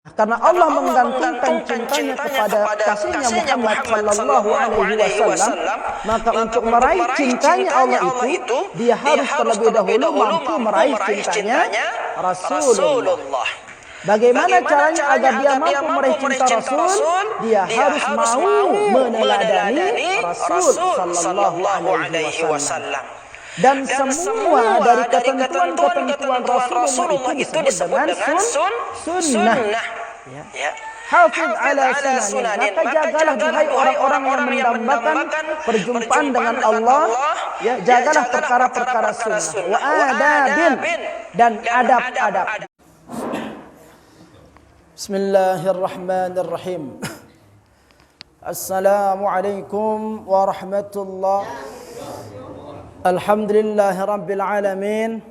Karena Allah menggantungkan cintanya kepada kasihnya Muhammad sallallahu alaihi wasallam, maka untuk meraih cintanya Allah itu dia harus terlebih dahulu mampu meraih cintanya Rasulullah. Bagaimana caranya agar dia mampu meraih cinta Rasul? Dia harus mau meneladani Rasul sallallahu alaihi wasallam. Dan semua dari ketentuan-ketentuan Rasulullah itu disebut dengan sunnah. Ya. Hafiz ala sunanin. Maka jagalah duhai orang-orang yang mendambakan perjumpaan dengan Allah. Ya, jagalah perkara-perkara sunnah. Wa adabin. Dan adab-adab. Bismillahirrahmanirrahim. Assalamualaikum warahmatullahi. Alhamdulillahi rabbil alamin.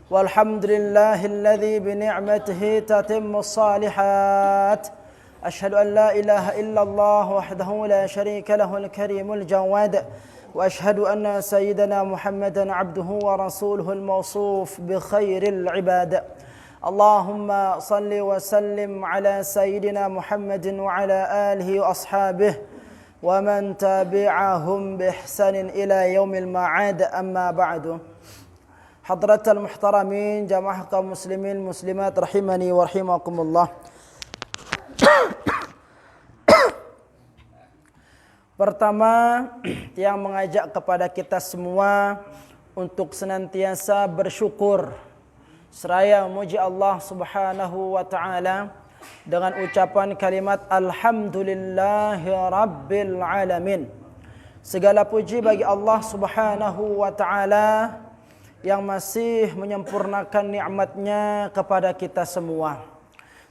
Walhamdulillahi alladhi bini'matihi tatimmu salihat. Ashhadu an la ilaha illallah wahdahu la sharika lahul karimul jawad. Wa ashhadu anna sayyidana Muhammadan abduhu wa rasuluhul mawsuf bi khairil ibad. Allahumma salli wa sallim ala sayyidina Muhammadin wa ala alihi wa ashabihi ومن تابعهم بإحسان إلى يوم المعاد أما بعد. حضرة المحترمين جماعة kaum muslimin muslimat rahimani wa rahimakumullah. Pertama, yang mengajak kepada kita semua untuk senantiasa bersyukur seraya memuji Allah Subhanahu wa taala dengan ucapan kalimat Alhamdulillahi Rabbil Alamin. Segala puji bagi Allah Subhanahu wa ta'ala yang masih menyempurnakan nikmatnya kepada kita semua.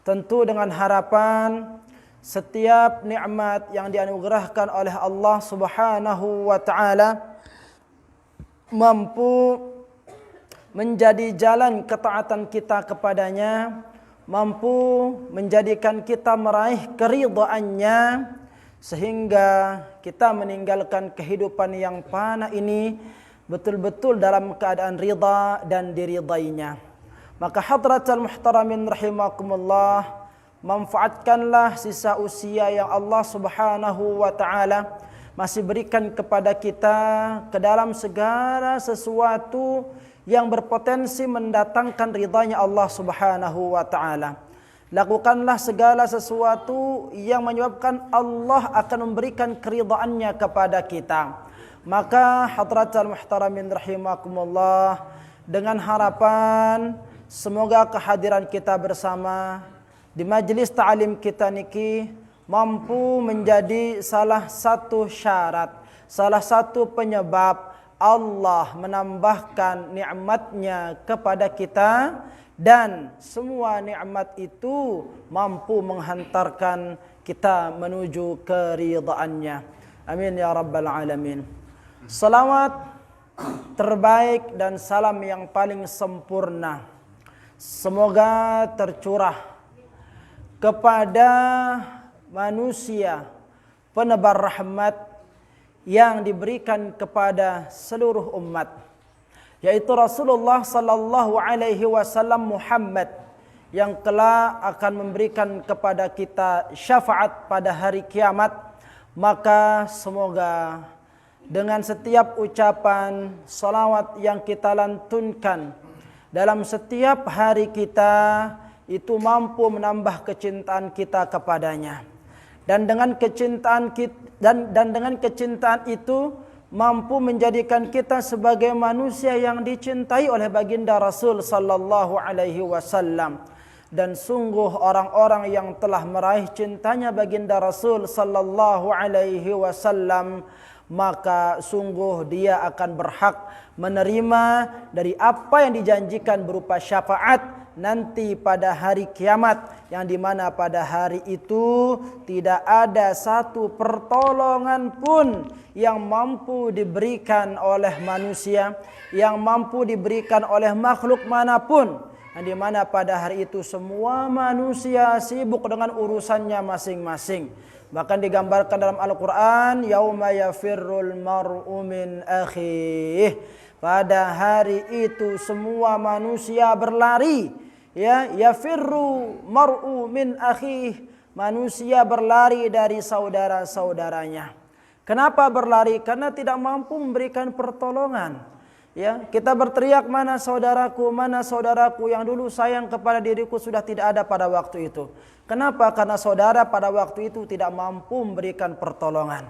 Tentu dengan harapan setiap nikmat yang dianugerahkan oleh Allah Subhanahu wa ta'ala mampu menjadi jalan ketaatan kita kepadanya, mampu menjadikan kita meraih keridhaannya sehingga kita meninggalkan kehidupan yang fana ini betul-betul dalam keadaan ridha dan diridainya. Maka hadratal muhtaramin rahimakumullah, manfaatkanlah sisa usia yang Allah Subhanahu wa taala masih berikan kepada kita ke dalam segala sesuatu yang berpotensi mendatangkan ridhanya Allah Subhanahu wa taala. Lakukanlah segala sesuatu yang menyebabkan Allah akan memberikan keridhaannya kepada kita. Maka hadratal muhtaramin rahimakumullah, dengan harapan semoga kehadiran kita bersama di majelis ta'lim kita niki mampu menjadi salah satu syarat, salah satu penyebab Allah menambahkan nikmatnya kepada kita dan semua nikmat itu mampu menghantarkan kita menuju keridhaannya. Amin ya rabbal alamin. Salawat terbaik dan salam yang paling sempurna semoga tercurah kepada manusia penebar rahmat yang diberikan kepada seluruh umat, yaitu Rasulullah sallallahu alaihi wasallam Muhammad yang kelak akan memberikan kepada kita syafaat pada hari kiamat. Maka semoga dengan setiap ucapan salawat yang kita lantunkan dalam setiap hari kita itu mampu menambah kecintaan kita kepadanya. Dan dengan kecintaan dengan kecintaan itu mampu menjadikan kita sebagai manusia yang dicintai oleh baginda Rasul sallallahu alaihi wasallam. Dan sungguh orang-orang yang telah meraih cintanya baginda Rasul sallallahu alaihi wasallam, maka sungguh dia akan berhak menerima dari apa yang dijanjikan berupa syafaat nanti pada hari kiamat, yang dimana pada hari itu tidak ada satu pertolongan pun yang mampu diberikan oleh manusia, yang mampu diberikan oleh makhluk manapun, yang dimana pada hari itu semua manusia sibuk dengan urusannya masing-masing. Bahkan digambarkan dalam Al-Quran, yauma yafirrul mar'u min akhih, pada hari itu semua manusia berlari Ya, yafirru mar'u min akhih, manusia berlari dari saudara-saudaranya. Kenapa berlari? Karena tidak mampu memberikan pertolongan. Ya, kita berteriak, mana saudaraku yang dulu sayang kepada diriku sudah tidak ada pada waktu itu. Kenapa? Karena saudara pada waktu itu tidak mampu memberikan pertolongan.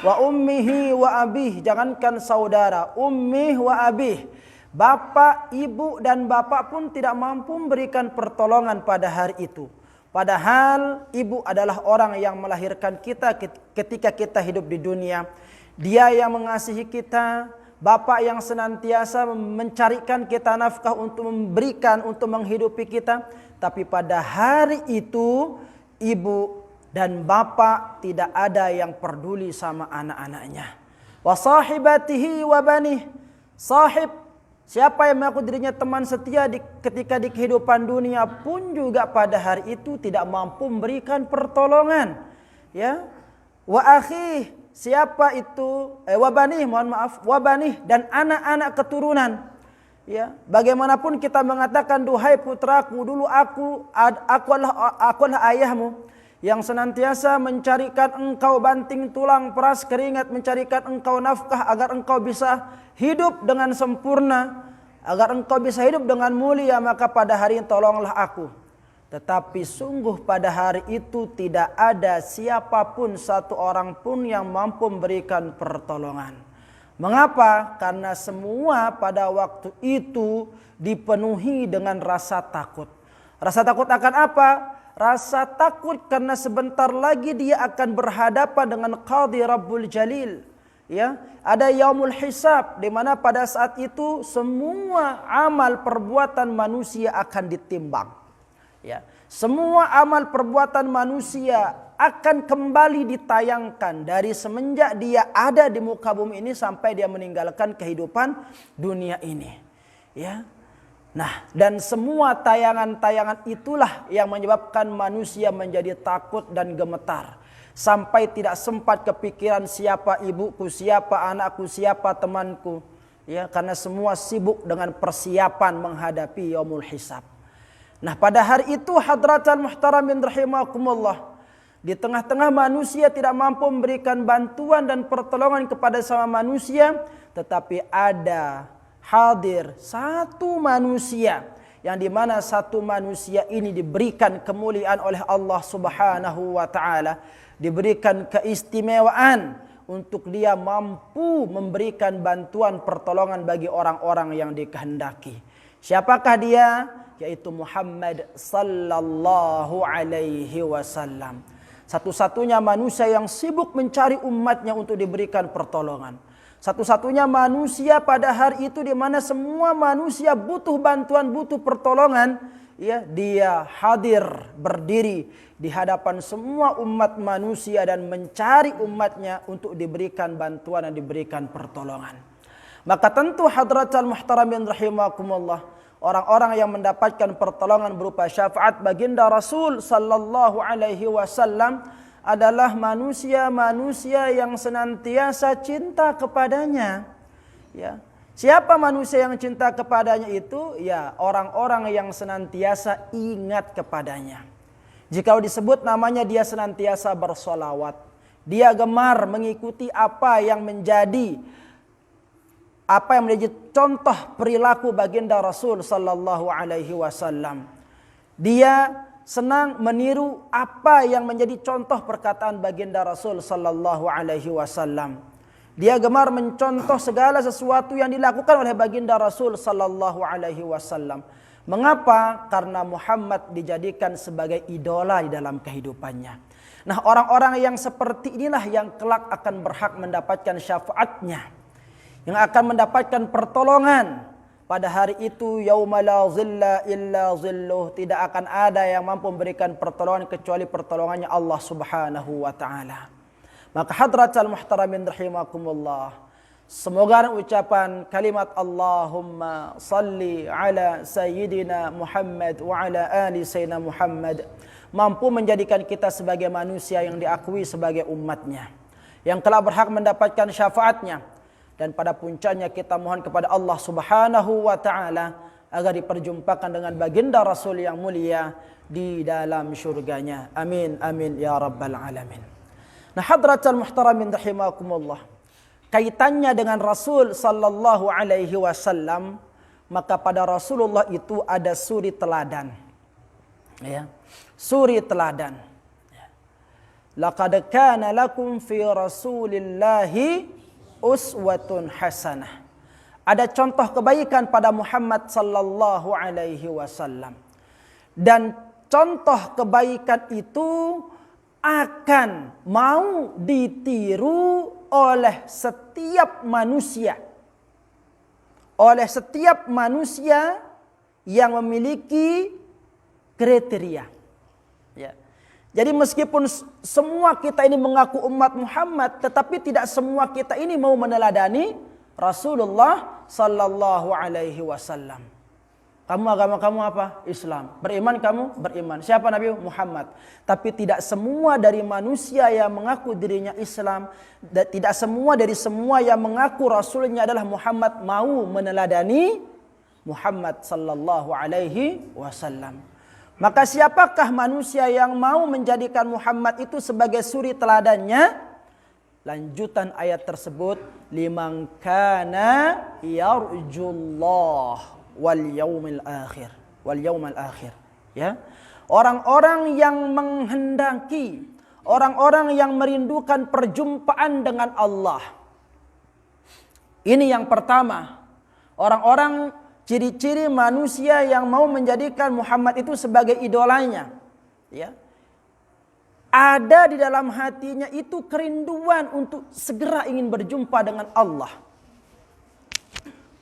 Wa ummihi wa abih, jangankan saudara, ummih wa abih, bapak, ibu dan bapak pun tidak mampu memberikan pertolongan pada hari itu. Padahal ibu adalah orang yang melahirkan kita ketika kita hidup di dunia. Dia yang mengasihi kita, bapak yang senantiasa mencarikan kita nafkah untuk memberikan, untuk menghidupi kita. Tapi pada hari itu ibu dan bapak tidak ada yang peduli sama anak-anaknya. Wa sahibatihi wa banih, sahib, siapa yang mengaku dirinya teman setia ketika di kehidupan dunia pun juga pada hari itu tidak mampu memberikan pertolongan. Ya, wa akhi, siapa itu wa banih, mohon maaf, wa banih, dan anak-anak keturunan. Ya, bagaimanapun kita mengatakan, duhai putraku, dulu aku adalah ayahmu yang senantiasa mencarikan engkau banting tulang peras keringat, mencarikan engkau nafkah agar engkau bisa hidup dengan sempurna, agar engkau bisa hidup dengan mulia, maka pada hari ini tolonglah aku. Tetapi sungguh pada hari itu tidak ada siapapun, satu orang pun yang mampu memberikan pertolongan. Mengapa? Karena semua pada waktu itu dipenuhi dengan rasa takut. Rasa takut akan apa? Rasa takut karena sebentar lagi dia akan berhadapan dengan Qadhi Rabbul Jalil. Ya, ada yaumul hisab, di mana pada saat itu semua amal perbuatan manusia akan ditimbang. Ya, semua amal perbuatan manusia akan kembali ditayangkan dari semenjak dia ada di muka bumi ini sampai dia meninggalkan kehidupan dunia ini. Ya. Nah, dan semua tayangan-tayangan itulah yang menyebabkan manusia menjadi takut dan gemetar. Sampai tidak sempat kepikiran siapa ibuku, siapa anakku, siapa temanku. Ya, karena semua sibuk dengan persiapan menghadapi yaumul hisab. Nah, pada hari itu hadratal muhtaramin rahimakumullah, di tengah-tengah manusia tidak mampu memberikan bantuan dan pertolongan kepada sama manusia, tetapi ada hadir satu manusia yang dimana satu manusia ini diberikan kemuliaan oleh Allah Subhanahu wa taala, diberikan keistimewaan untuk dia mampu memberikan bantuan pertolongan bagi orang-orang yang dikehendaki. Siapakah dia? Yaitu Muhammad sallallahu alaihi wasallam. Satu-satunya manusia yang sibuk mencari umatnya untuk diberikan pertolongan. Satu-satunya manusia pada hari itu di mana semua manusia butuh bantuan, butuh pertolongan, ya, dia hadir berdiri di hadapan semua umat manusia dan mencari umatnya untuk diberikan bantuan dan diberikan pertolongan. Maka tentu hadratal muhtaramin rahimakumullah, orang-orang yang mendapatkan pertolongan berupa syafaat baginda Rasul sallallahu alaihi wasallam adalah manusia-manusia yang senantiasa cinta kepadanya. Ya. Siapa manusia yang cinta kepadanya itu? Ya, orang-orang yang senantiasa ingat kepadanya. Jika disebut namanya, dia senantiasa bersolawat. Dia gemar mengikuti apa yang menjadi contoh perilaku baginda Rasul sallallahu alaihi wasallam. Dia senang meniru apa yang menjadi contoh perkataan baginda Rasul sallallahu alaihi wasallam. Dia gemar mencontoh segala sesuatu yang dilakukan oleh baginda Rasul sallallahu alaihi wasallam. Mengapa? Karena Muhammad dijadikan sebagai idola di dalam kehidupannya. Nah, orang-orang yang seperti inilah yang kelak akan berhak mendapatkan syafaatnya, yang akan mendapatkan pertolongan. Pada hari itu, yauma la zilla illa zilluh, tidak akan ada yang mampu memberikan pertolongan kecuali pertolongannya Allah Subhanahu wa taala. Maka hadratal muhtaramin rahimakumullah, semoga ucapan kalimat Allahumma salli ala sayyidina Muhammad wa ala ali sayyidina Muhammad mampu menjadikan kita sebagai manusia yang diakui sebagai umatnya, yang telah berhak mendapatkan syafaatnya. Dan pada puncaknya kita mohon kepada Allah Subhanahu wa taala agar diperjumpakan dengan baginda Rasul yang mulia di dalam syurganya. Amin amin ya rabbal alamin. Nah, hadratal muhtaramin rahimakumullah, kaitannya dengan Rasul sallallahu alaihi wasallam, maka pada Rasulullah itu ada suri teladan. Ya. Suri teladan. Laqad kana lakum fi Rasulillahi uswatun hasanah. Ada contoh kebaikan pada Muhammad sallallahu alaihi wasallam. Dan contoh kebaikan itu akan mau ditiru oleh setiap manusia. Oleh setiap manusia yang memiliki kriteria. Ya. Jadi meskipun semua kita ini mengaku umat Muhammad, tetapi tidak semua kita ini mau meneladani Rasulullah sallallahu alaihi wasallam. Kamu agama kamu apa? Islam. Beriman kamu? Beriman. Siapa Nabi? Muhammad. Tapi tidak semua dari manusia yang mengaku dirinya Islam, tidak semua dari semua yang mengaku Rasulnya adalah Muhammad mau meneladani Muhammad sallallahu alaihi wasallam. Maka siapakah manusia yang mau menjadikan Muhammad itu sebagai suri teladannya? Lanjutan ayat tersebut, liman kana yarjullah wal yaumil akhir, ya. Orang-orang yang menghendaki, orang-orang yang merindukan perjumpaan dengan Allah. Ini yang pertama. Orang-orang, ciri-ciri manusia yang mau menjadikan Muhammad itu sebagai idolanya, ya. Ada di dalam hatinya itu kerinduan untuk segera ingin berjumpa dengan Allah.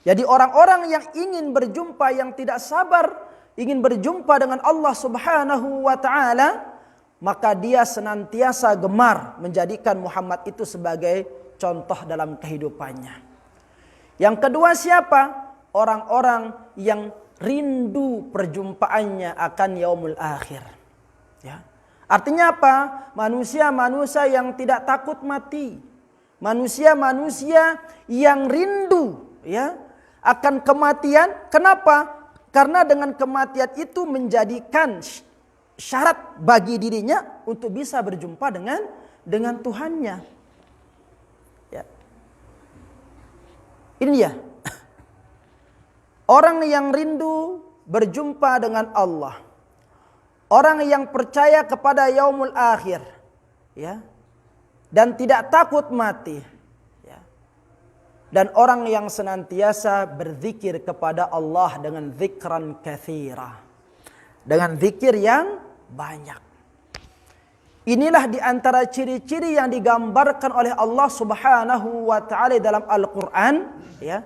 Jadi orang-orang yang ingin berjumpa, yang tidak sabar ingin berjumpa dengan Allah Subhanahu wa taala, maka dia senantiasa gemar menjadikan Muhammad itu sebagai contoh dalam kehidupannya. Yang kedua siapa? Orang-orang yang rindu perjumpaannya akan yaumul akhir. Ya. Artinya apa? Manusia-manusia yang tidak takut mati. Manusia-manusia yang rindu, ya, akan kematian. Kenapa? Karena dengan kematian itu menjadikan syarat bagi dirinya untuk bisa berjumpa dengan Tuhannya. Ya. Ini dia. Orang yang rindu berjumpa dengan Allah. Orang yang percaya kepada yaumul akhir, ya, dan tidak takut mati, ya. Dan orang yang senantiasa berzikir kepada Allah dengan zikran katsira, dengan zikir yang banyak. Inilah di antara ciri-ciri yang digambarkan oleh Allah Subhanahu wa taala dalam Al-Qur'an, ya.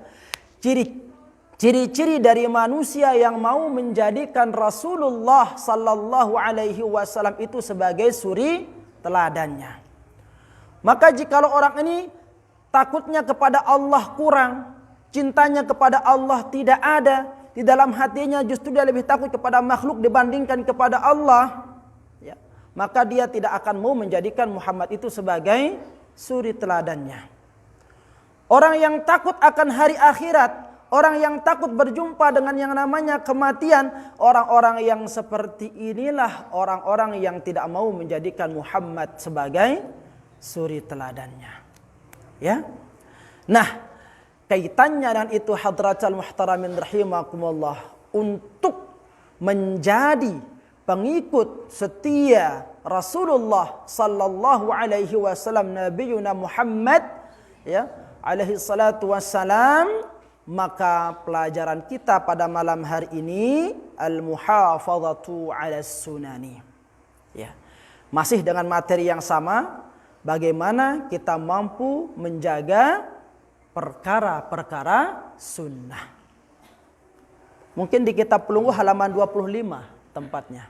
Ciri-ciri dari manusia yang mau menjadikan Rasulullah sallallahu alaihi wasallam itu sebagai suri teladannya. Maka jikalau orang ini takutnya kepada Allah kurang, cintanya kepada Allah tidak ada, di dalam hatinya justru dia lebih takut kepada makhluk dibandingkan kepada Allah, ya, maka dia tidak akan mau menjadikan Muhammad itu sebagai suri teladannya. Orang yang takut akan hari akhirat, orang yang takut berjumpa dengan yang namanya kematian, orang-orang yang seperti inilah orang-orang yang tidak mau menjadikan Muhammad sebagai suri teladannya. Ya. Nah, kaitannya dengan itu hadratal muhtaramin rahimakumullah, untuk menjadi pengikut setia Rasulullah sallallahu alaihi wasallam, Nabiyuna Muhammad, ya, alaihi salatu wassalam, maka pelajaran kita pada malam hari ini al-muhafazatu 'alas sunani. Ya. Masih dengan materi yang sama, bagaimana kita mampu menjaga perkara-perkara sunnah. Mungkin di kitab Pelunggu halaman 25 tempatnya.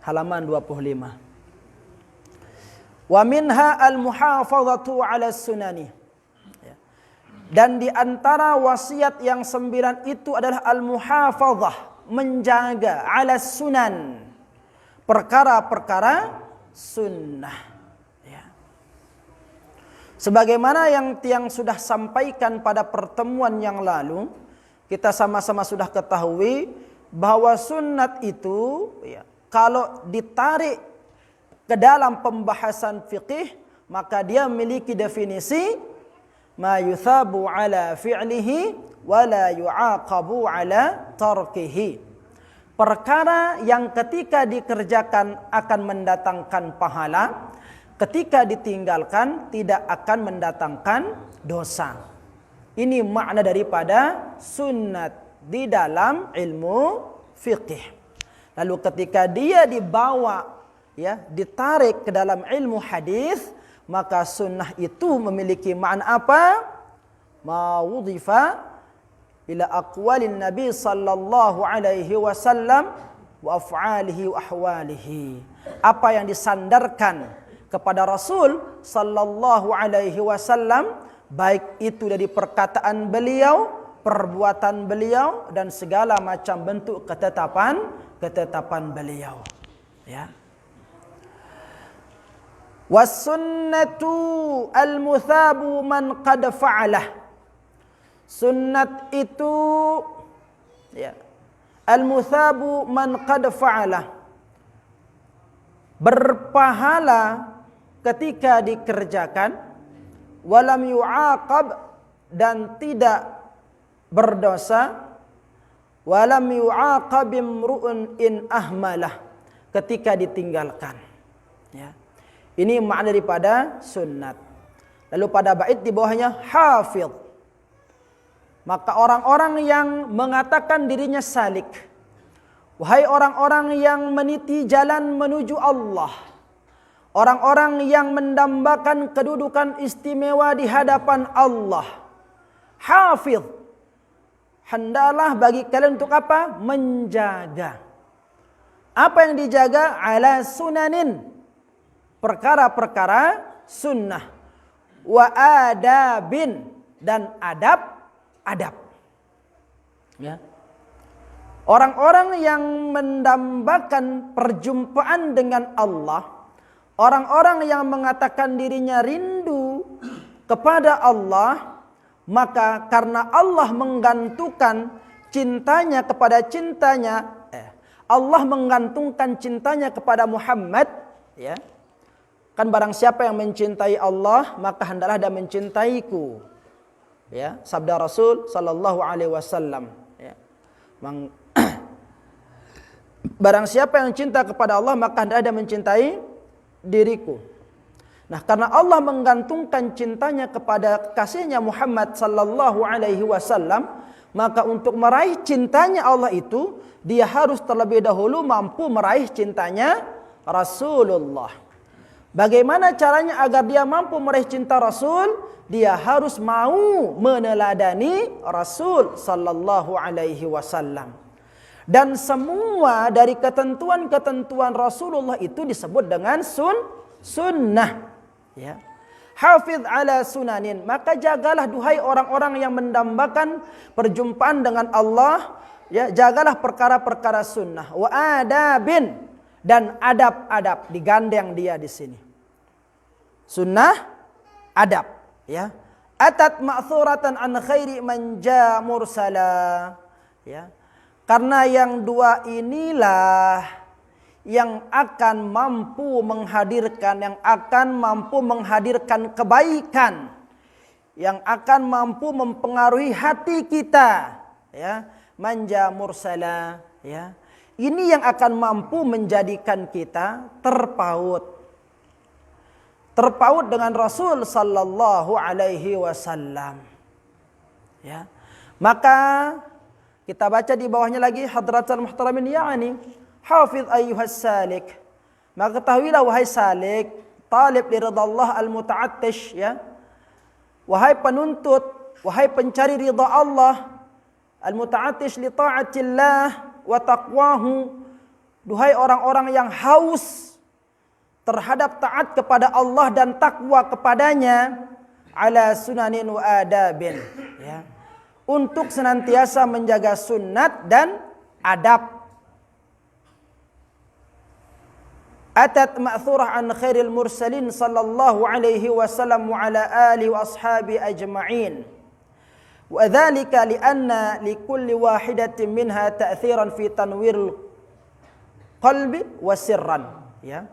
Halaman 25. Wa minha al-muhafazatu 'alas sunani. Dan di antara wasiat yang 9 itu adalah al-muhafazah, menjaga 'alas sunan, perkara-perkara sunnah. Ya. Sebagaimana yang sudah sampaikan pada pertemuan yang lalu, kita sama-sama sudah ketahui bahwa sunnat itu ya, kalau ditarik ke dalam pembahasan fikih, maka dia memiliki definisi ma yuthabu ala fi'lihi wa la yu'aqabu ala tarkihi. Perkara yang ketika dikerjakan akan mendatangkan pahala, ketika ditinggalkan tidak akan mendatangkan dosa. Ini makna daripada sunnat di dalam ilmu fiqih. Lalu ketika dia dibawa ya, ditarik ke dalam ilmu hadis, maka sunnah itu memiliki makna apa? Ma wudhifa ila aqwalin nabi sallallahu alaihi wasallam wa af'alihi wa ahwalihi. Apa yang disandarkan kepada Rasul sallallahu alaihi wasallam, baik itu dari perkataan beliau, perbuatan beliau, dan segala macam bentuk ketetapan beliau. Ya. Was-sunnatu al-muthabu man qad fa'alah. Sunnat itu ya, al-muthabu man qad fa'alah. Berpahala ketika dikerjakan, walam yu'aqab, dan tidak berdosa, walam yu'aqab imru'un in ahmalah, ketika ditinggalkan. Ya. Ini makna daripada sunnat. Lalu pada bait di bawahnya hafidh. Maka orang-orang yang mengatakan dirinya salik, wahai orang-orang yang meniti jalan menuju Allah, orang-orang yang mendambakan kedudukan istimewa di hadapan Allah, hafidh, hendaklah bagi kalian untuk apa? Menjaga. Apa yang dijaga? Ala sunanin, perkara-perkara sunnah, wa adabin, dan adab. Ya. Orang-orang yang mendambakan perjumpaan dengan Allah, orang-orang yang mengatakan dirinya rindu kepada Allah, maka karena Allah menggantungkan cintanya kepada Allah menggantungkan cintanya kepada Muhammad, ya. Kan barang siapa yang mencintai Allah, maka hendaklah dia mencintaiku. Ya, sabda Rasul sallallahu alaihi wasallam, ya. Barang siapa yang cinta kepada Allah, maka hendaklah dia mencintai diriku. Nah, karena Allah menggantungkan cintanya kepada kasihnya Muhammad sallallahu alaihi wasallam, maka untuk meraih cintanya Allah itu, dia harus terlebih dahulu mampu meraih cintanya Rasulullah. Bagaimana caranya agar dia mampu meraih cinta Rasul? Dia harus mau meneladani Rasul sallallahu alaihi wasallam. Dan semua dari ketentuan-ketentuan Rasulullah itu disebut dengan sunnah. Ya. Hafidh ala sunanin, maka jagalah duhai orang-orang yang mendambakan perjumpaan dengan Allah, ya, jagalah perkara-perkara sunnah, wa adabin, dan adab-adab, digandeng dia di sini. Sunnah, adab, ya. Atat ma'thuratan an khairi man ja mursala, ya. Karena yang dua inilah yang akan mampu menghadirkan kebaikan, yang akan mampu mempengaruhi hati kita, ya. Manja mursala, ya. Ini yang akan mampu menjadikan kita terpaut dengan Rasul sallallahu alaihi wasallam. Ya. Maka kita baca di bawahnya lagi, hadratul muhtaramin, ya'ni hafidh ayyuhas salik. Maka ketahuilah wahai salik, talib li ridallah al-muta'attish, ya. Wahai penuntut, wahai pencari ridha Allah, al-muta'attish li ta'atillah wa taqwahu, duhai orang-orang yang haus terhadap taat kepada Allah dan takwa kepadanya, ala sunanin wa adabin, ya. Untuk senantiasa menjaga sunnat dan adab. Atat ma'thurah an khairil mursalin sallallahu alaihi wasallam wa ala alihi wa ashabi ajma'in. Wa dzalika li'anna likulli wahidatin minha ta'thiran fi tanwiril qalbi wa sirran, ya.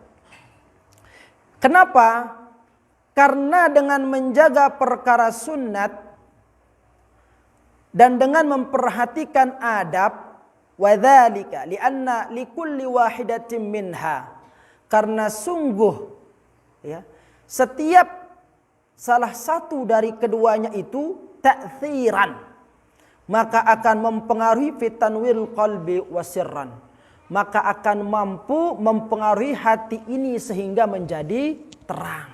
Kenapa? Karena dengan menjaga perkara sunnat dan dengan memperhatikan adab, wa dzalika li'anna likulli wahidatin minha, karena sungguh, ya, setiap salah satu dari keduanya itu ta'thiran, maka akan mempengaruhi fitanwil qalbi wasirran, maka akan mampu mempengaruhi hati ini sehingga menjadi terang.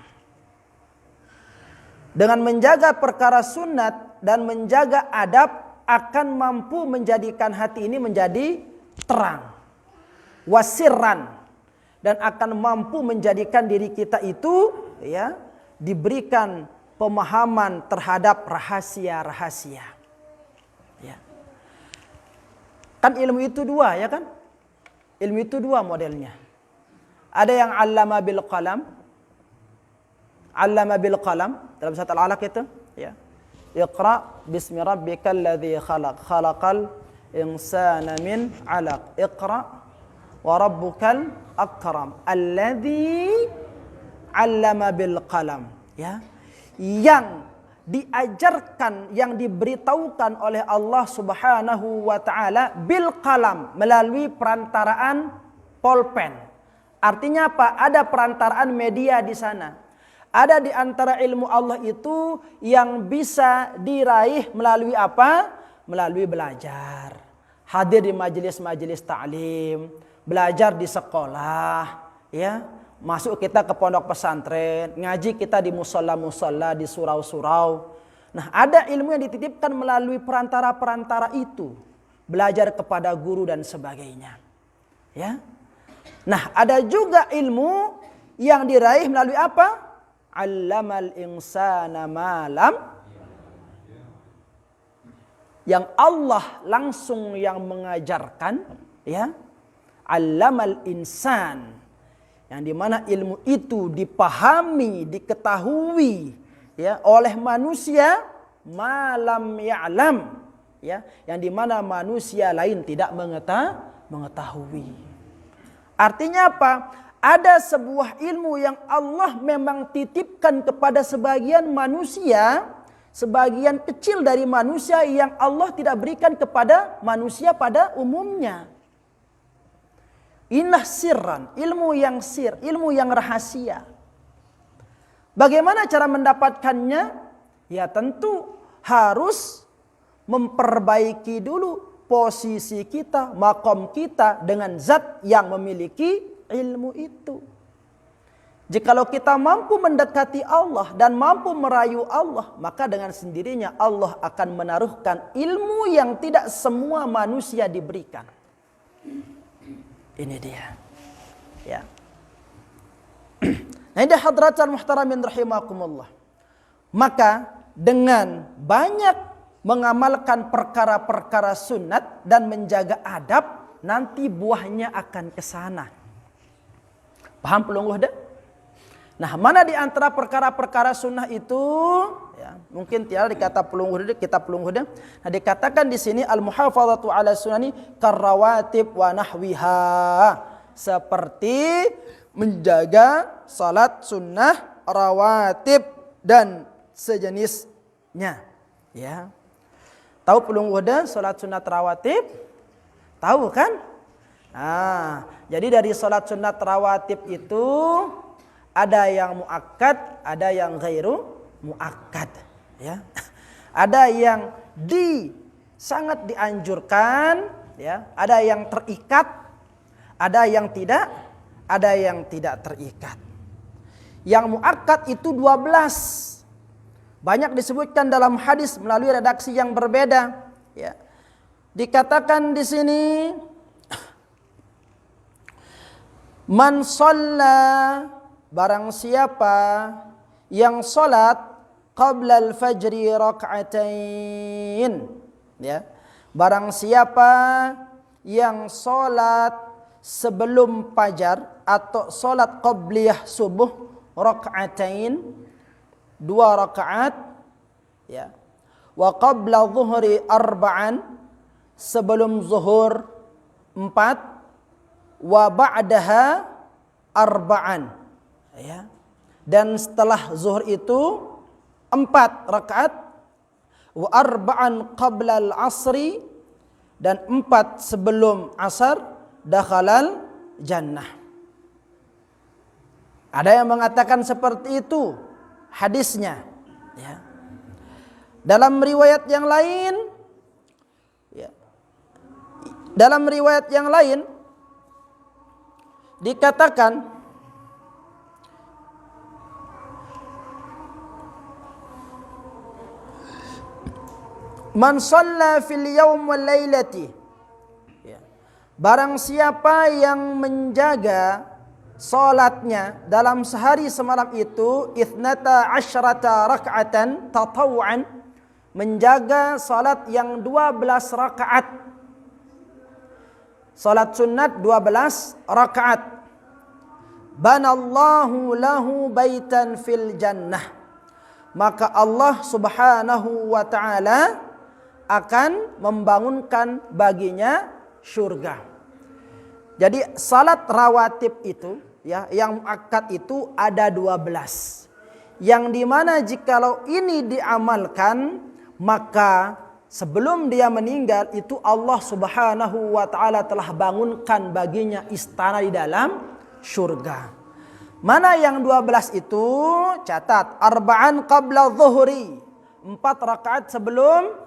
Dengan menjaga perkara sunat dan menjaga adab akan mampu menjadikan hati ini menjadi terang, wasirran, dan akan mampu menjadikan diri kita itu, ya, diberikan pemahaman terhadap rahasia-rahasia. Ya. Kan ilmu itu dua, ya kan? Ilmu itu dua modelnya. Ada yang allama bil qalam, allama bil qalam dalam surat Al-Alaq itu, ya. Iqra bismi rabbikal ladzi khalaq, khalaqal insana min 'alaq. Iqra wa rabbukal akram alladzi 'allama bil qalam, ya. Yang diajarkan, yang diberitahukan oleh Allah Subhanahu wa taala bil qalam, melalui perantaraan pulpen. Artinya apa? Ada perantaraan media di sana. Ada di antara ilmu Allah itu yang bisa diraih melalui apa? Melalui belajar. Hadir di majelis-majelis ta'lim, belajar di sekolah, ya. Masuk kita ke pondok pesantren, ngaji kita di musola-musola, di surau-surau. Nah, ada ilmu yang dititipkan melalui perantara-perantara itu. Belajar kepada guru dan sebagainya. Ya. Nah, ada juga ilmu yang diraih melalui apa? Allamal insana malam, yang Allah langsung yang mengajarkan, ya. Allamal insan, yang dimana ilmu itu dipahami, diketahui, ya, oleh manusia malam ya'lam, ya, yang dimana manusia lain tidak mengetahui. Artinya apa? Ada sebuah ilmu yang Allah memang titipkan kepada sebagian manusia, sebagian kecil dari manusia, yang Allah tidak berikan kepada manusia pada umumnya. Inilah sirran, ilmu yang sir, ilmu yang rahasia. Bagaimana cara mendapatkannya? Ya tentu harus memperbaiki dulu posisi kita, makom kita dengan zat yang memiliki ilmu itu. Jikalau kita mampu mendekati Allah dan mampu merayu Allah, maka dengan sendirinya Allah akan menaruhkan ilmu yang tidak semua manusia diberikan. Ini dia. Ya. Nah, ini hadratan muhtaramin rahimakumullah. Maka dengan banyak mengamalkan perkara-perkara sunat dan menjaga adab, nanti buahnya akan ke sana. Paham pelungguh dah? Nah, mana di antara perkara-perkara sunnah itu, ya, mungkin tiada dikata pelungguh dah, kita pelungguh dah. Nah, dikatakan di sini al-muhafadzatu ala sunani karrawatib wa nahwiha, seperti menjaga salat sunnah, rawatib dan sejenisnya, ya. Tahu pelungguh dah salat sunnah rawatib? Tahu kan? Nah, jadi dari salat sunat rawatib itu ada yang muakkad, ada yang ghairu muakkad, ya. Ada yang sangat dianjurkan, ya. Ada yang terikat, ada yang tidak terikat. Yang muakkad itu 12. Banyak disebutkan dalam hadis melalui redaksi yang berbeda, ya. Dikatakan di sini, man shalla, barang siapa yang salat qabla al-fajri rak'atain, ya. Barang siapa yang salat sebelum fajar atau salat qabliyah subuh rak'atain, 2 rakaat, ya. wa qabla zuhri arba'an, sebelum zuhur 4, wa ba'daha arba'an, ya. Dan setelah zuhur itu 4 rakaat, wa arba'an qabla al-asri, dan 4 sebelum asar, dakhalal jannah. Ada yang mengatakan seperti itu hadisnya, ya. Dalam riwayat yang lain, ya, dalam riwayat yang lain dikatakan man shalla fil yaum wal lailati, ya, barang siapa yang menjaga salatnya dalam sehari semalam itu, ithnata asyrata rak'atan tatawu'an, menjaga salat yang 12 rakaat, salat sunat 12 rakaat, banallahu lahu baitan fil jannah, maka Allah subhanahu wa ta'ala akan membangunkan baginya surga. Jadi salat rawatib itu, ya, yang muakkad itu ada 12. Yang dimana jikalau ini diamalkan, maka sebelum dia meninggal itu Allah subhanahu wa ta'ala telah bangunkan baginya istana di dalam surga. Mana yang 12 itu? Catat, arba'an qabla zuhri, 4 rakaat sebelum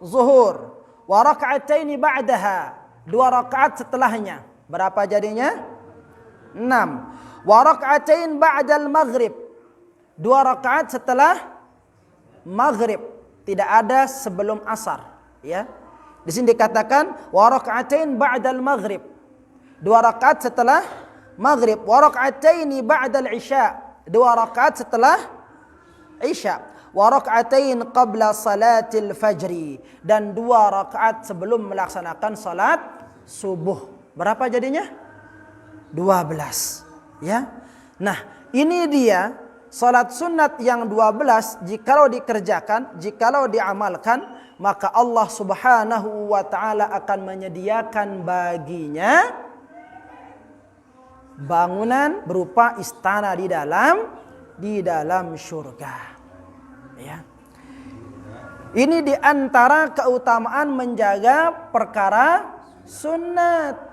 zuhur, wa raka'ataini ba'daha, 2 rakaat setelahnya. Berapa jadinya? 6. Wa raka'atain ba'dal maghrib, 2 rakaat setelah maghrib, tidak ada sebelum asar, ya. Di sini dikatakan wa raka'atain ba'dal maghrib, 2 rakaat setelah maghrib, wa raka'ataini ba'dal isya, 2 rakaat setelah isya, wa raka'atain qabla salatil fajri, dan 2 rakaat sebelum melaksanakan salat subuh. Berapa jadinya? 12, ya. Nah, ini dia salat sunat yang 12, jikalau dikerjakan, jikalau diamalkan, maka Allah subhanahu wa ta'ala akan menyediakan baginya bangunan berupa istana di dalam surga, ya. Ini diantara keutamaan menjaga perkara sunat.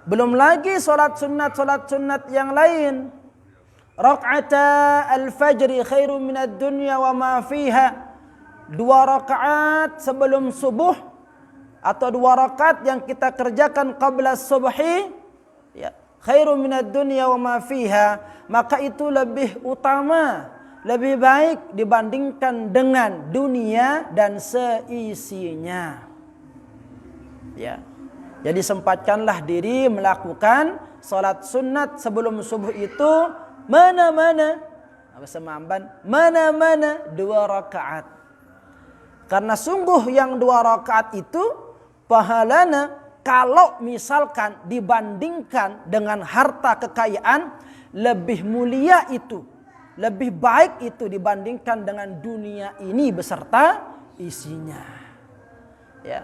Belum lagi salat sunat yang lain. Rak'ata al-fajri khairum minad dunya wa ma fiha, 2 rakaat sebelum subuh atau 2 rakaat yang kita kerjakan qabla subhi, ya, khairum minad dunya wa ma fiha, maka itu lebih utama, lebih baik dibandingkan dengan dunia dan seisinya, ya. Jadi sempatkanlah diri melakukan salat sunat sebelum subuh itu mana-mana, mana-mana 2 rakaat. Karena sungguh yang 2 rakaat itu pahalanya, kalau misalkan dibandingkan dengan harta kekayaan, lebih mulia itu, lebih baik itu dibandingkan dengan dunia ini beserta isinya, ya.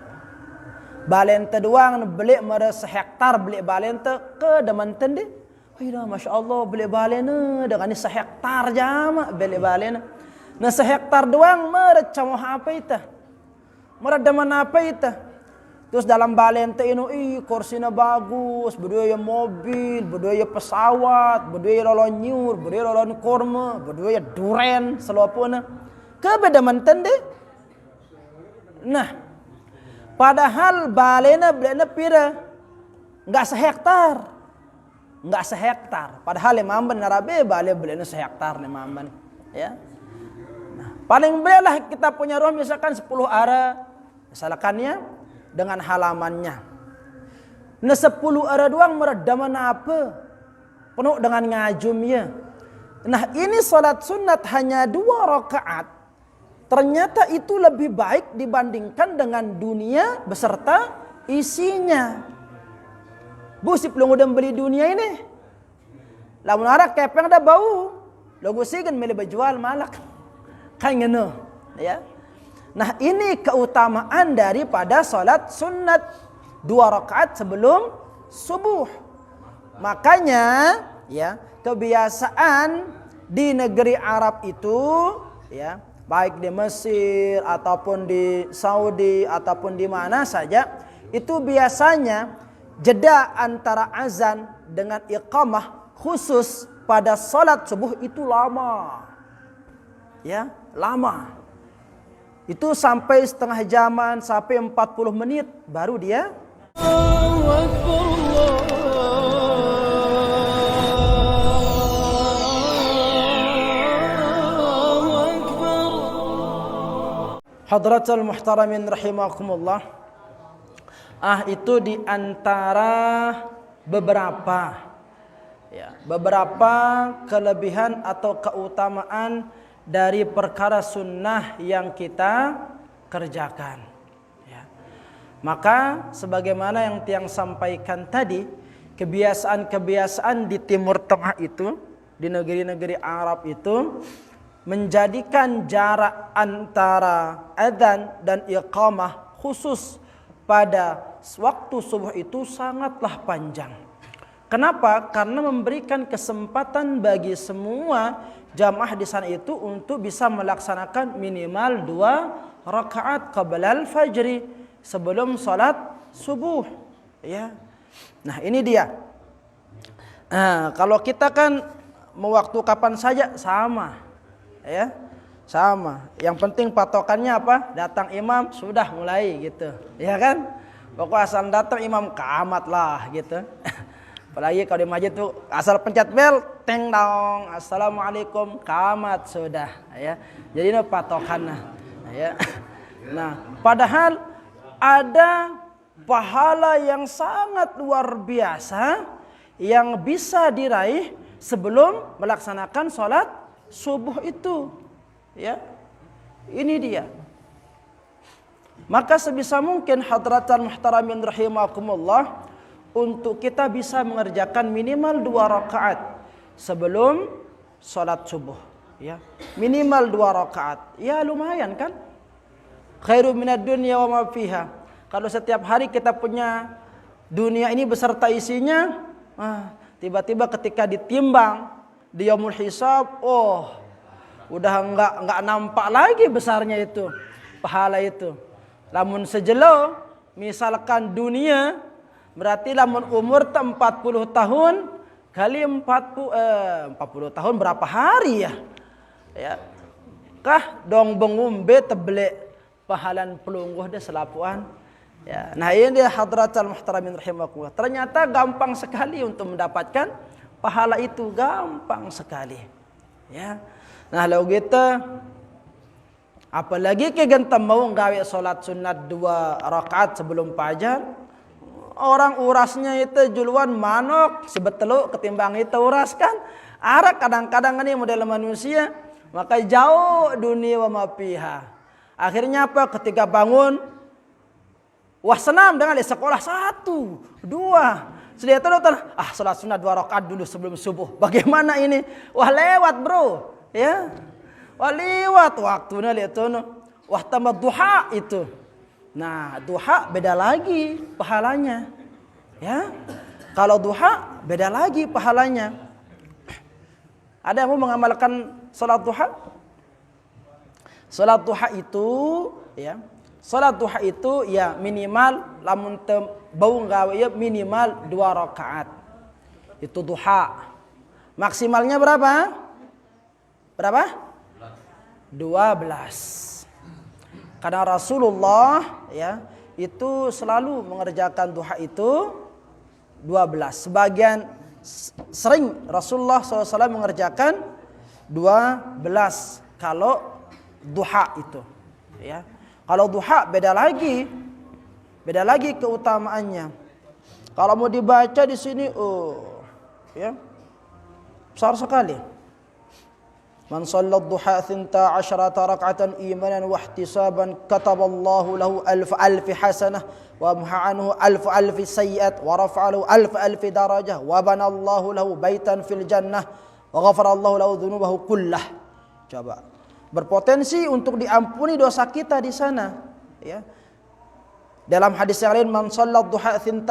Balente doang beli mere sehektar, beli balente ke demanten deh. Ida, Masya Allah, beli balena dengan ini sehektar jama beli balena. Nah sehektar doang mere camoh apa itu? Mere deman apa itu? Terus dalam balente ini, kursinya bagus, berdua mobil, berdua pesawat, berdua lolonyur, berdua lolon korma, berdua duren, selopuna. Kebeda manten deh. Nah, padahal balena belena pira, nggak sehektar, padahal lemamban narabe bale belena sehektar lemamban, ya. Nah, paling belah kita punya rumah misalkan 10 ara, misalkannya dengan halamannya. Nah 10 ara doang meredaman apa? Penuh dengan ngajumnya. Nah ini salat sunat hanya 2 rakaat. Ternyata itu lebih baik dibandingkan dengan dunia beserta isinya. Busip lu udah beli dunia ini. Lamun arah kepeng dah bau. Logo sigan mele berjual malak. Kan ngene. Ya. Nah, ini keutamaan daripada salat sunat 2 rakaat sebelum subuh. Makanya ya, kebiasaan di negeri Arab itu ya, baik di Mesir ataupun di Saudi ataupun di mana saja, itu biasanya jeda antara azan dengan iqamah khusus pada salat subuh itu lama. Ya, lama. Itu sampai setengah jaman, sampai 40 menit baru dia Allahu Akbar, Allahu Akbar. Hadratul muhtaramin rahimakumullah. Itu di antara beberapa kelebihan atau keutamaan dari perkara sunnah yang kita kerjakan. Ya. Maka sebagaimana yang tiang sampaikan tadi, kebiasaan-kebiasaan di Timur Tengah itu, di negeri-negeri Arab itu, menjadikan jarak antara adzan dan iqamah khusus pada waktu subuh itu sangatlah panjang. Kenapa? Karena memberikan kesempatan bagi semua jamaah di sana itu untuk bisa melaksanakan minimal 2 rakaat qabla al-fajri, sebelum salat subuh. Ya. Nah, ini dia. Kalau kita kan mau waktu kapan saja sama. Ya. Sama. Yang penting patokannya apa? Datang imam sudah mulai gitu. Ya kan? Pokoknya asal datang imam qamat lah gitu. Apalagi kalau di masjid tuh asal pencet bel, teng dong, assalamualaikum, qamat sudah, ya. Jadi ini patokan, ya. Nah, padahal ada pahala yang sangat luar biasa yang bisa diraih sebelum melaksanakan sholat subuh itu, ya. Ini dia. Maka sebisa mungkin hadratan muhtaramin rahimakumullah, untuk kita bisa mengerjakan minimal 2 rakaat sebelum sholat subuh, ya. Minimal 2 rakaat, ya lumayan kan? Khairu minad dunya wa ma fiha. Kalau setiap hari kita punya dunia ini beserta isinya, tiba-tiba ketika ditimbang di yaumul hisab, udah enggak nampak lagi besarnya itu pahala itu. Lamun sejelo, misalkan dunia berarti lamun umur 40 tahun kali 40 tahun berapa hari ya? Ya. Kah dong bengumbe teblek pahalan pelungguh de selapuan. Ya. Nah, ini dia hadratul muhtaramin rahimakumullah. Ternyata gampang sekali untuk mendapatkan pahala itu, gampang sekali. Ya. Nah, lalu kita apalagi ke genta mau gawe salat sunat 2 rakaat sebelum fajar. Orang urasnya itu juluan manok sebetulnya ketimbang itu uras kan. Arak kadang-kadang ini model manusia, maka jauh dunia wa ma fiha. Akhirnya apa? Ketika bangun, wah senam dengan di sekolah 1, 2. Sudah itu salat sunat 2 rakaat dulu sebelum subuh. Bagaimana ini? Wah lewat bro, ya. Wah lewat waktunya lihat tuh. Wah tambah duha itu. Nah, duha beda lagi pahalanya. Ya. Kalau duha beda lagi pahalanya. Ada yang mau mengamalkan salat duha? Salat duha itu ya. Salat duha itu ya minimal lamun bau gawe ya minimal 2 rakaat. Itu duha. Maksimalnya berapa? Berapa? 12. Karena Rasulullah ya itu selalu mengerjakan duha itu 12. Sebagian sering Rasulullah SAW mengerjakan 12 kalau duha itu. Ya. Kalau duha beda lagi keutamaannya. Kalau mau dibaca di sini, ya besar sekali. Man sallat duha 12 rak'atan imanan wa ihtisaban kataballahu lahu alf hasanah wa maha anhu alf sayyi'at wa rafa'ahu alf darajah wa banallahu lahu baitan fil jannah wa ghafarallahu lahu dhunubahu kullah. Coba. berpotensi untuk diampuni dosa kita di sana. Ya. Dalam hadis yang lain, man shallat duha 12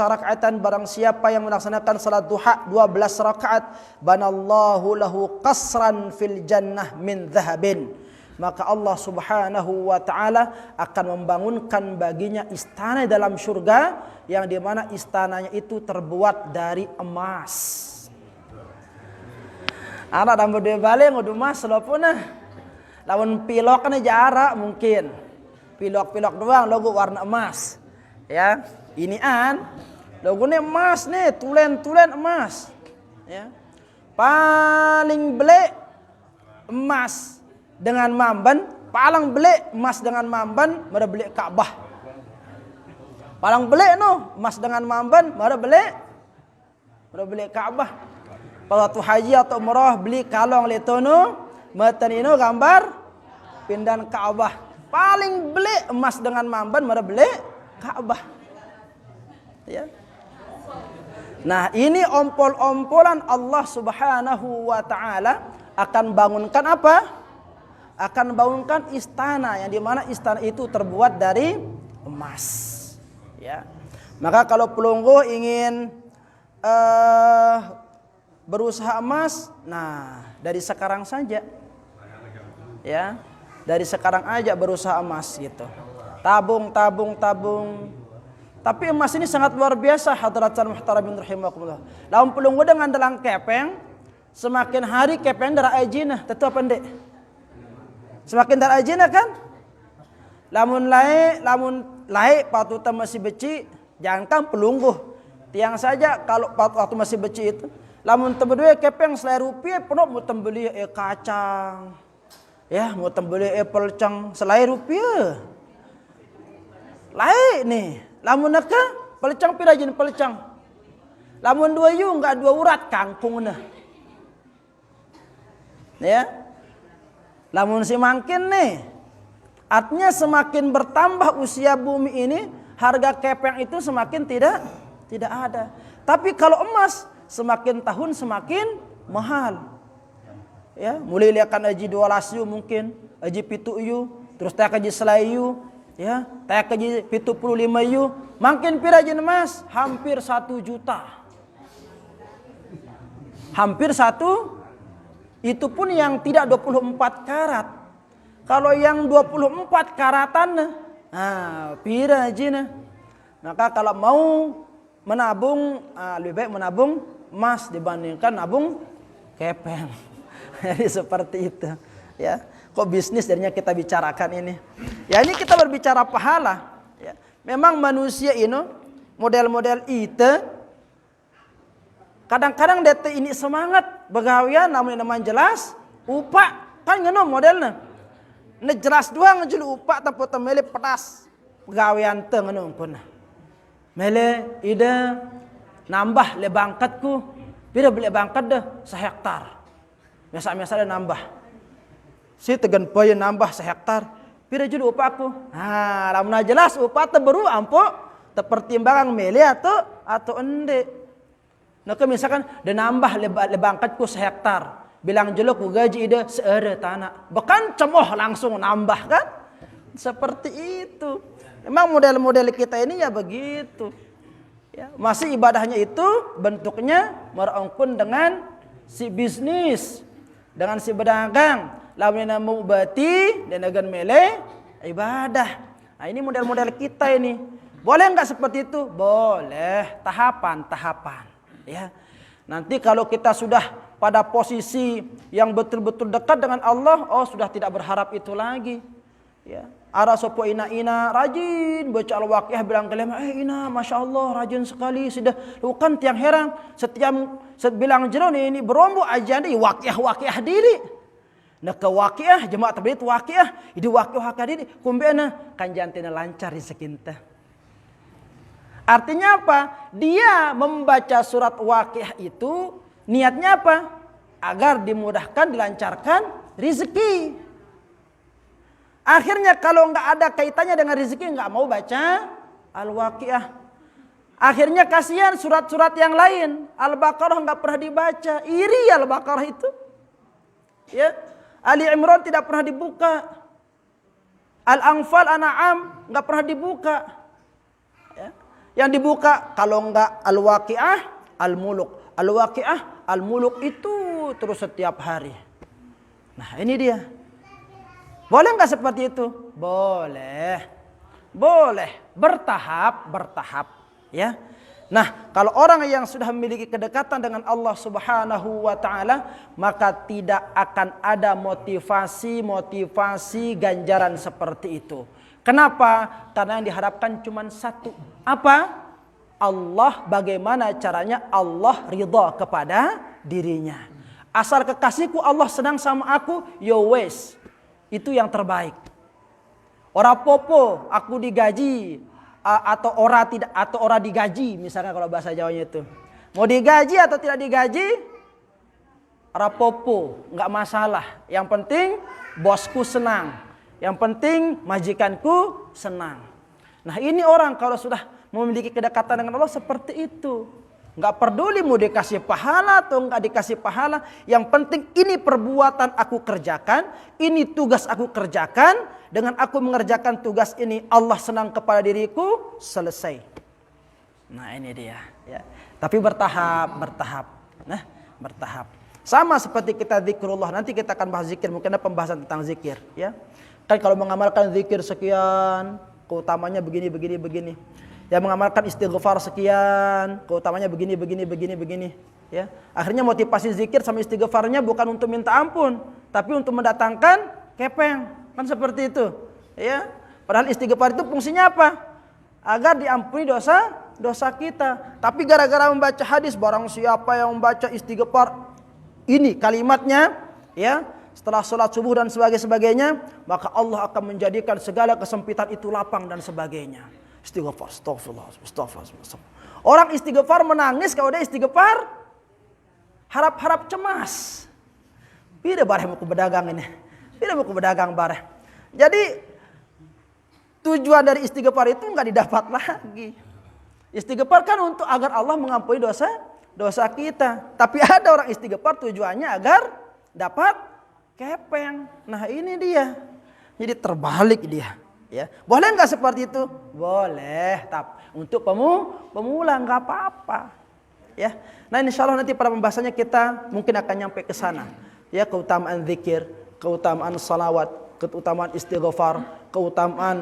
raka'atan, barang siapa yang melaksanakan salat duha 12 rakaat, banallahu lahu qasran fil jannah min dhahabin, maka Allah Subhanahu wa taala akan membangunkan baginya istana dalam surga yang di mana istananya itu terbuat dari emas. Anak dan berdua balik ngudu emas lopuna. Lawan piloknya jarak mungkin. Pilok-pilok doang logo warna emas. Ya, inian logonya emas nih, tulen-tulen emas. Ya. Paling beli emas dengan mamban, paling beli emas dengan mamban, mara beli Ka'bah. Paling beli no emas dengan mamban, mara beli Ka'bah. Kalau tu haji atau umrah beli kalong letono, matan ino gambar pindan Ka'bah. Paling beli emas dengan mamban, mara beli Ka'bah. Ya. Nah, ini ompol-ompolan Allah Subhanahu wa taala akan bangunkan apa? Akan bangunkan istana yang di mana istana itu terbuat dari emas. Ya. Maka kalau pelunggu ingin berusaha emas, nah dari sekarang saja. Ya. Dari sekarang aja berusaha emas gitu. Tabung. Tapi emas ini sangat luar biasa, hadratan muhtaramin rahimakumullah. Lawan pelunggu dengan dalang kepeng, semakin hari kepeng darah ajinah, tentu apa ndek? Semakin darah ajinah kan? Lamun lae patuta masih beci, jangankan pelunggu. Tiang saja kalau waktu masih beci itu, lamun tebedue kepeng selai rupiah penuh mau tembeli kacang. Ya, mau tembeli pelcang selai rupiah. Lain nih, lamun naka pelcang pirajin pelcang. Lamun 2 yu enggak 2 urat kangkung nah. Ya. Lamun si mangkin nih. Artinya semakin bertambah usia bumi ini, harga kepeng itu semakin tidak ada. Tapi kalau emas semakin tahun semakin mahal. Ya, mulai liakan aji 12 yu mungkin, aji 7 yu, terus tak aji selai yu, ya, tak aji 75 yu, makin pirajin emas hampir 1 juta. Hampir 1, itu pun yang tidak 24 karat. Kalau yang 24 karatan, nah, pirajin. Maka kalau mau menabung, lebih baik menabung emas dibandingkan nabung kepeng. Jadi seperti itu, ya. Kok bisnis jadinya kita bicarakan ini? Ya, ini kita berbicara pahala. Ya. Memang manusia ini model-model itu kadang-kadang dete ini semangat begawian, namun namanya jelas upah kan ngono modelnya. Ne jelas doang ngejulu upah tapi temele pedas begawian teu ngono pun. Mele ide nambah le bangkatku, pira beli bangkat deh 1 hektar. Biasa-biasa ada nambah. Si tegan poin nambah 1 hektar. Pira julu upah aku? Nah, lamun jelas upah teu beru ampo tepertimbangan mele atau ende. Nah, misalkan de nambah le bangkatku 1 hektar. Bilang julu ku gaji ide seere tanah. Bahkan cemoh langsung nambah kan? Seperti itu. Memang model-model kita ini ya begitu. Ya, masih ibadahnya itu bentuknya merangkun dengan si bisnis. Dengan si pedagang, lawan mau bati dan agan mele ibadah. Nah, ini model-model kita ini. Boleh enggak seperti itu? Boleh, tahapan-tahapan. Ya. Nanti kalau kita sudah pada posisi yang betul-betul dekat dengan Allah, oh sudah tidak berharap itu lagi. Ya. Ada sopo ina rajin baca al-waqiah bilang kelima, ina masya Allah rajin sekali sudah. Bukan tiang heran setiap bilang jero ini berombo aja nih waqiah diri. Nah ke waqiah jemaat tabligh waqiah, ini waqiah diri kumbena kan jantina lancar rezekinta. Artinya apa? Dia membaca surat waqiah itu niatnya apa? Agar dimudahkan, dilancarkan rezeki. Akhirnya kalau nggak ada kaitannya dengan rezeki nggak mau baca Al-Waqiah. Akhirnya kasihan surat-surat yang lain. Al-Baqarah nggak pernah dibaca. Iri Al-Baqarah itu. Ya. Ali Imran tidak pernah dibuka. Al-Anfal, An'am nggak pernah dibuka. Ya. Yang dibuka kalau enggak Al-Waqi'ah, Al-Muluk. Al-Waqi'ah, Al-Muluk itu terus setiap hari. Nah ini dia. Boleh nggak seperti itu? Boleh. Boleh. Bertahap. Ya. Nah, kalau orang yang sudah memiliki kedekatan dengan Allah Subhanahu wa taala, maka tidak akan ada motivasi ganjaran seperti itu. Kenapa? Karena yang diharapkan cuma satu. Apa? Allah, bagaimana caranya Allah ridha kepada dirinya. Asal kekasihku Allah senang sama aku, yo wes. Itu yang terbaik. Ora popo, aku digaji atau ora digaji, misalnya kalau bahasa Jawanya itu. Mau digaji atau tidak digaji, ora popo, enggak masalah. Yang penting bosku senang. Yang penting majikanku senang. Nah, ini orang kalau sudah memiliki kedekatan dengan Allah seperti itu. Enggak peduli mau dikasih pahala atau enggak dikasih pahala. Yang penting ini perbuatan aku kerjakan. Ini tugas aku kerjakan. Dengan aku mengerjakan tugas ini Allah senang kepada diriku. Selesai. Nah ini dia. Ya. Tapi bertahap. Nah bertahap. Sama seperti kita zikrullah. Nanti kita akan bahas zikir. Mungkin ada pembahasan tentang zikir. Ya. Kan kalau mengamalkan zikir sekian. Keutamanya begini. Yang mengamalkan istighfar sekian, keutamanya begini. Ya. Akhirnya motivasi zikir sama istighfarnya bukan untuk minta ampun, tapi untuk mendatangkan kepeng. Kan seperti itu. Ya. Padahal istighfar itu fungsinya apa? Agar diampuni dosa kita. Tapi gara-gara membaca hadis, barang siapa yang membaca istighfar ini kalimatnya, ya, setelah sholat subuh dan sebagainya, maka Allah akan menjadikan segala kesempitan itu lapang dan sebagainya. Istighfar, astagfirullah. Orang istighfar menangis kalau dia istighfar harap-harap cemas. Bida bareh mau ke pedagang ini. Bida mau ke pedagang bareh. Jadi tujuan dari istighfar itu enggak didapat lagi. Istighfar kan untuk agar Allah mengampuni dosa kita. Tapi ada orang istighfar tujuannya agar dapat kepeng. Nah ini dia. Jadi terbalik dia. Ya, boleh nggak seperti itu? Boleh, tapi untuk pemula nggak apa-apa. Ya, nah insya Allah nanti pada pembahasannya kita mungkin akan nyampe ke sana. Ya, keutamaan zikir, keutamaan salawat, keutamaan istighfar, keutamaan